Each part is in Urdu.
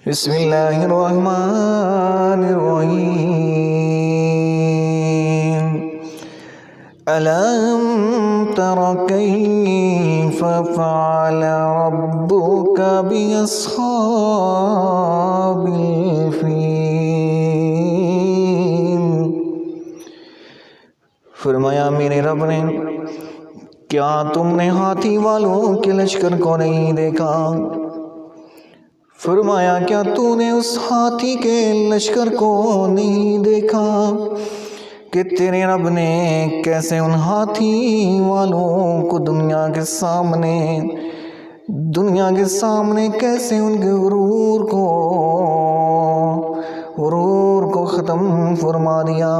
بسم اللہ الرحمن الرحیم ألم تر كيف فعل ربك بأصحاب الفيل؟ فرمایا میرے رب نے کیا تم نے ہاتھی والوں کے لشکر کو نہیں دیکھا؟ فرمایا کیا تو نے اس ہاتھی کے لشکر کو نہیں دیکھا کہ تیرے رب نے کیسے ان ہاتھی والوں کو دنیا کے سامنے کیسے ان کے غرور کو ختم فرما دیا۔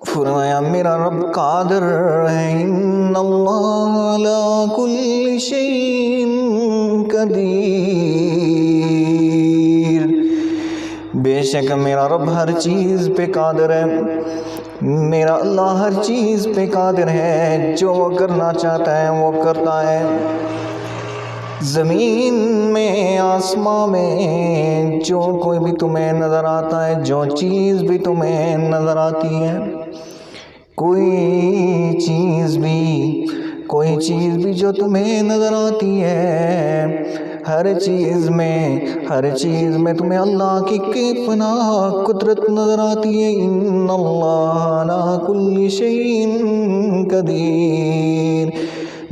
فرمایا میرا رب قادر ہے، ان اللہ علی کل شیء قدیر، بے شک میرا رب ہر چیز پہ قادر ہے، میرا اللہ ہر چیز پہ قادر ہے، جو وہ کرنا چاہتا ہے وہ کرتا ہے۔ زمین میں آسمان میں جو کوئی بھی تمہیں نظر آتا ہے، جو چیز بھی تمہیں نظر آتی ہے، کوئی چیز بھی جو تمہیں نظر آتی ہے، ہر چیز میں تمہیں اللہ کی پناہ قدرت نظر آتی ہے۔ ان اللہ علی کل شیء قدیر،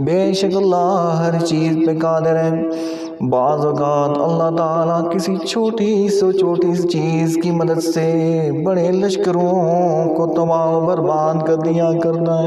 بے شک اللہ ہر چیز پہ قادر ہے۔ بعض اوقات اللہ تعالیٰ کسی چھوٹی سی چیز کی مدد سے بڑے لشکروں کو تباہ و برباد کر دیا کرتا ہے۔